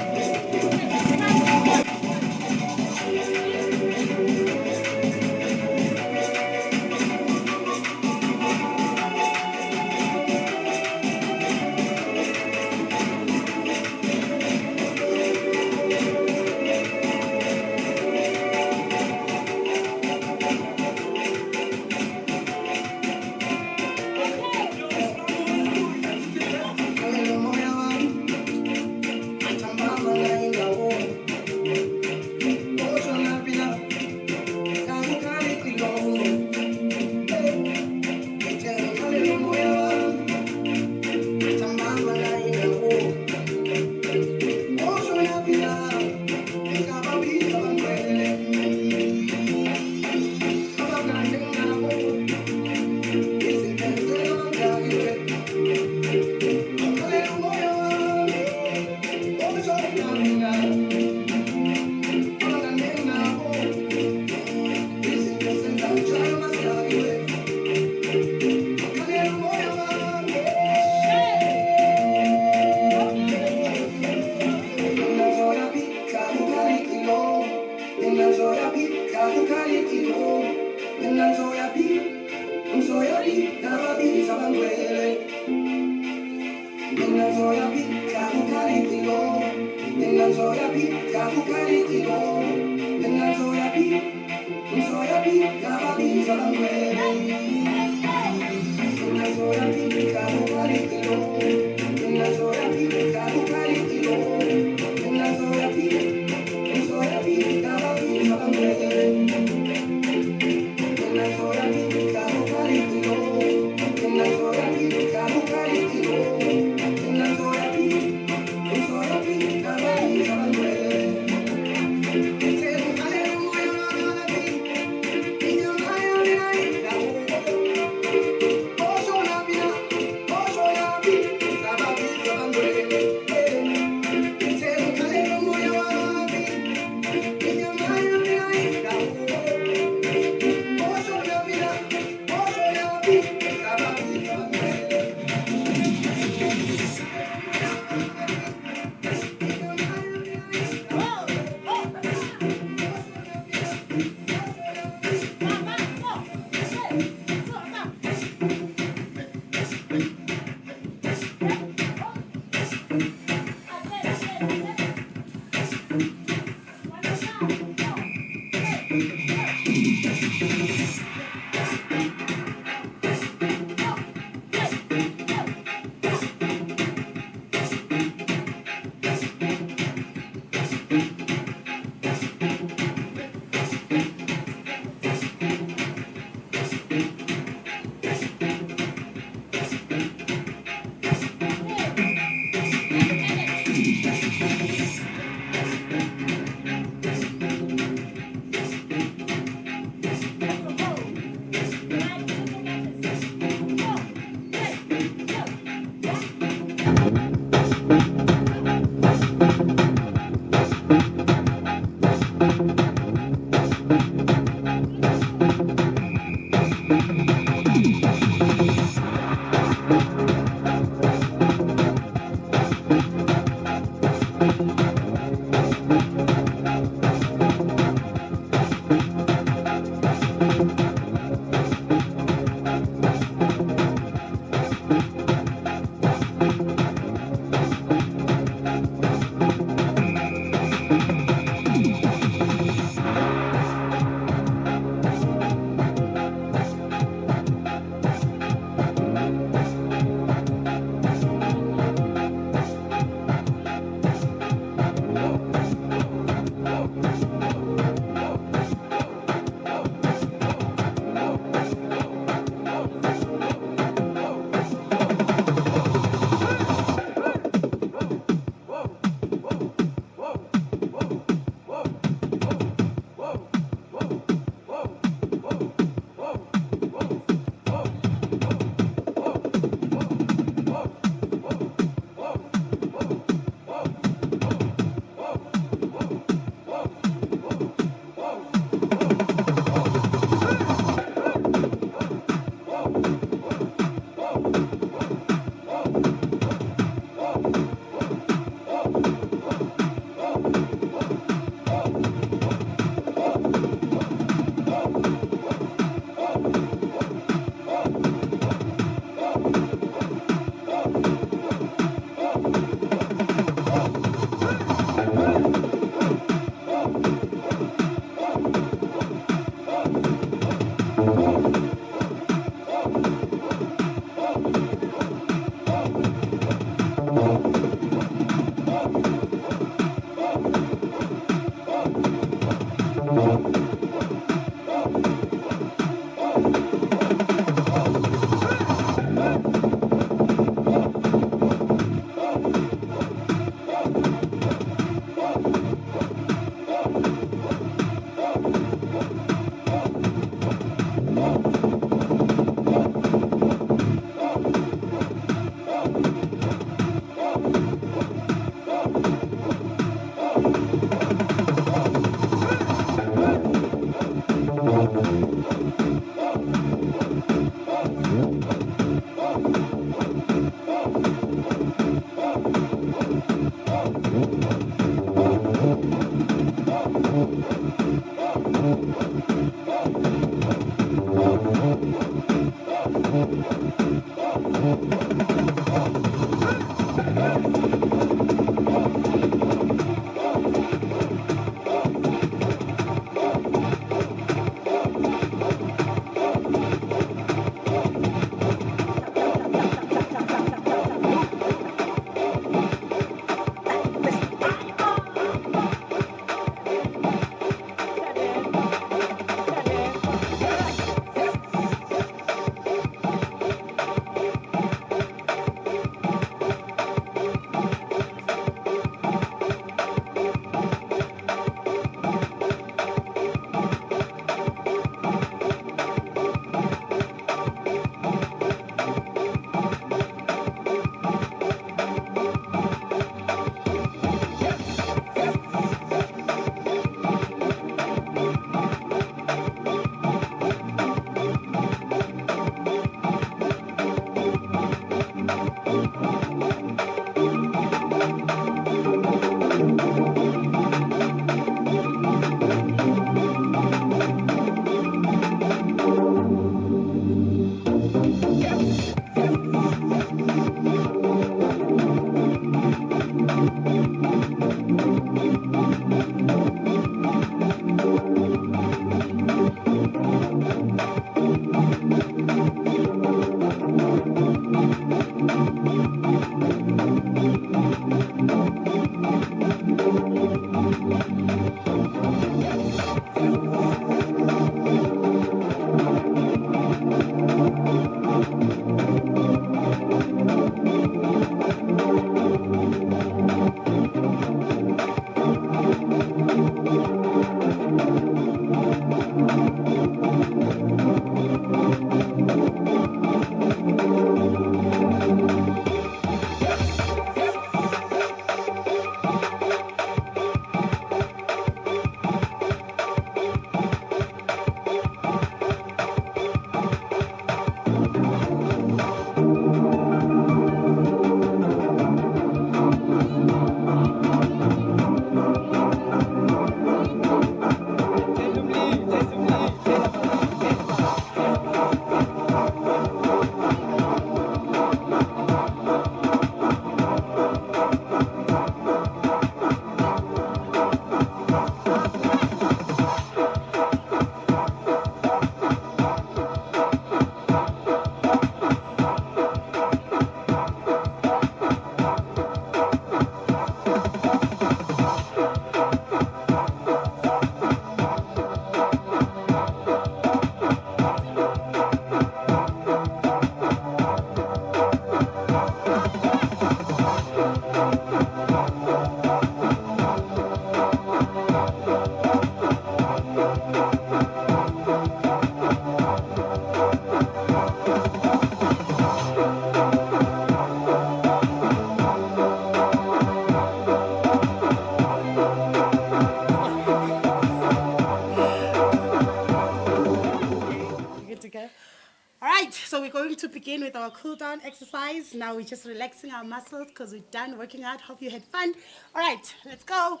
going to begin with our cool down exercise. Now we're just relaxing our muscles because we're done working out. Hope you had fun. All right, let's go.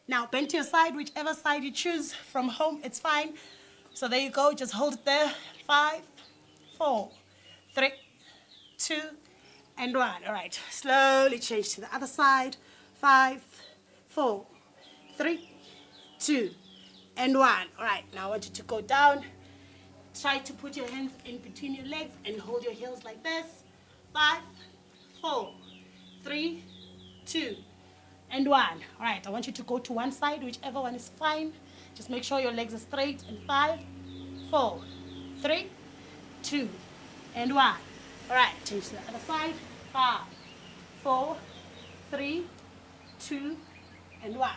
Now bend to your side, whichever side you choose. From home, it's fine. So there you go, just hold it there. 5, 4, 3, 2, and 1. All right, slowly change to the other side. 5, 4, 3, 2, and 1. All right, now I want you to go down. Try to put your hands in between your legs and hold your heels like this. 5, 4, 3, 2, and 1. All right, I want you to go to one side, whichever one is fine. Just make sure your legs are straight. And 5, 4, 3, 2, and 1. All right, change to the other side. 5, 4, 3, 2, and 1.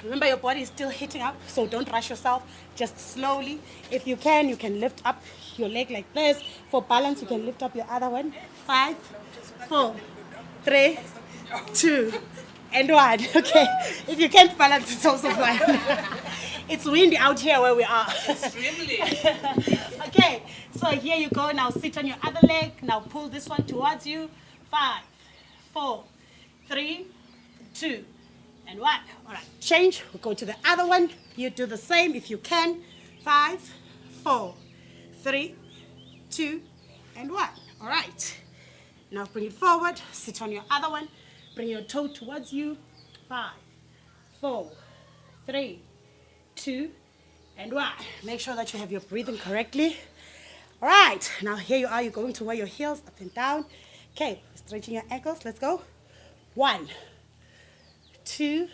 Remember, your body is still heating up, so don't rush yourself. Just slowly. If you can lift up your leg like this. For balance, you can lift up your other one. 5, 4, 3, 2, and 1. Okay. If you can't balance, it's also fine. It's windy out here where we are. Extremely. Okay. So here you go. Now sit on your other leg. Now pull this one towards you. 5, 4, 3, 2, and 1. All right, change. We'll go to the other one. You do the same if you can. 5, 4, 3, 2, and 1. All right. Now bring it forward. Sit on your other one. Bring your toe towards you. 5, 4, 3, 2, and 1. Make sure that you have your breathing correctly. All right. Now here you are. You're going to wear your heels up and down. Okay. Stretching your ankles. Let's go. 1, 2,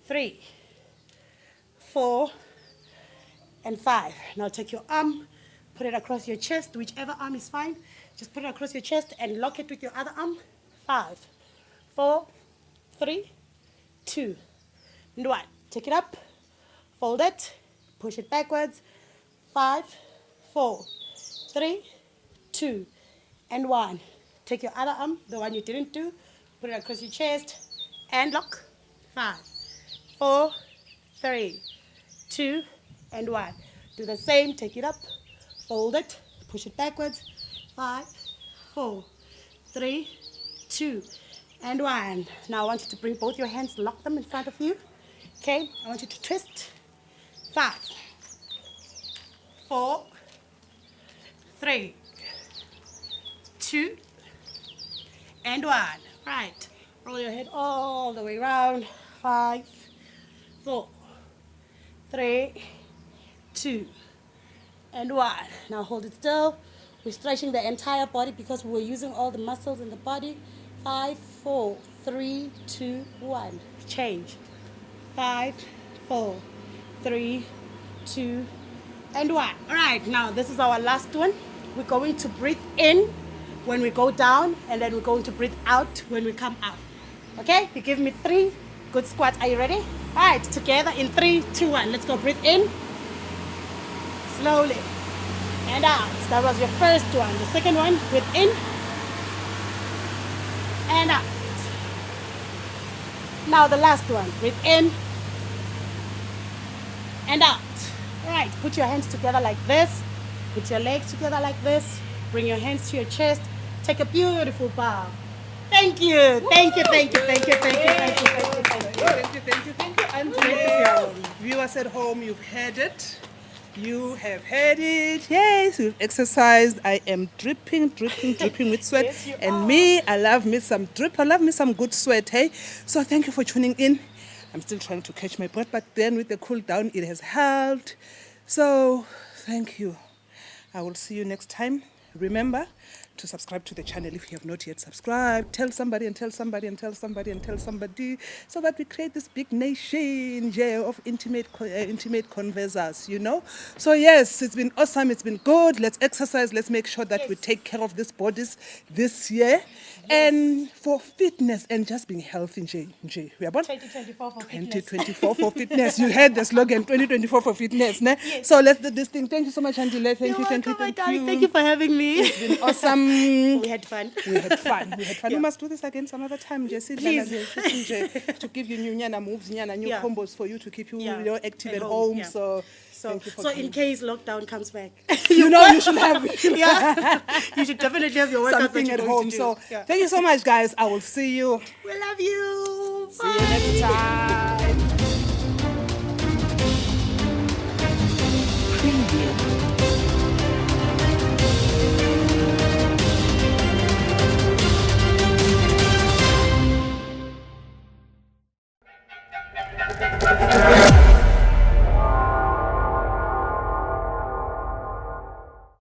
3, 4, and 5. Now take your arm, put it across your chest, whichever arm is fine. Just put it across your chest and lock it with your other arm. 5, 4, 3, 2, and 1. Take it up, fold it, push it backwards. 5, 4, 3, 2, and 1. Take your other arm, the one you didn't do, put it across your chest, and lock. 5, 4, 3, 2, and 1. Do the same. Take it up, fold it, push it backwards. 5, 4, 3, 2, and 1. Now I want you to bring both your hands, lock them in front of you. Okay, I want you to twist. 5, 4, 3, 2, and 1. Right. Roll your head all the way around. 5, 4, 3, 2, and 1. Now hold it still. We're stretching the entire body because we're using all the muscles in the body. 5, 4, 3, 2, 1. Change. 5, 4, 3, 2, and 1. All right, now this is our last one. We're going to breathe in when we go down, and then we're going to breathe out when we come out. Okay, you give me 3 good squats. Are you ready? All right, together in 3, 2, 1. Let's go. Breathe in. Slowly. And out. That was your first one. The second one, breathe in. And out. Now the last one. Breathe in. And out. All right, put your hands together like this. Put your legs together like this. Bring your hands to your chest. Take a beautiful bow. Thank you. Thank you, thank you, thank you, thank you, thank you, thank you, thank you. Thank you, thank you, thank you. And viewers at home, you've heard it. You have heard it. Yes, we've exercised. I am dripping with sweat. Yes, you and are. me, I love me some drip. I love me some good sweat, hey? So thank you for tuning in. I'm still trying to catch my breath, but then with the cool down, it has helped. So thank you. I will see you next time. Remember to subscribe to the channel if you have not yet subscribed. Tell somebody and tell somebody and tell somebody and tell somebody, so that we create this big nation of intimate conversers, you know. So yes, it's been awesome. It's been good. Let's exercise. Let's make sure that we take care of these bodies this year. And for fitness and just being healthy, we are about 2024 for 2024 for fitness. You heard the slogan, 2024 for fitness. Ne? Yes. So let's do this thing. Thank you so much, Andile. Thank You're you, thank you, welcome, my thank darling. you. Thank you for having me. It's been awesome. We had fun. We had fun. We Yeah. must do this again some other time, Jessie. Please. To give you new nyana moves, new Yeah. combos for you to keep you, Yeah. active At at home, home. yeah. So, So, thank you for so in coming. case lockdown comes back, you know you should have yeah, you should definitely have your workouts that something you're at going home. to do. So Yeah. thank you so much, guys. I will see you. We love you. See you next time.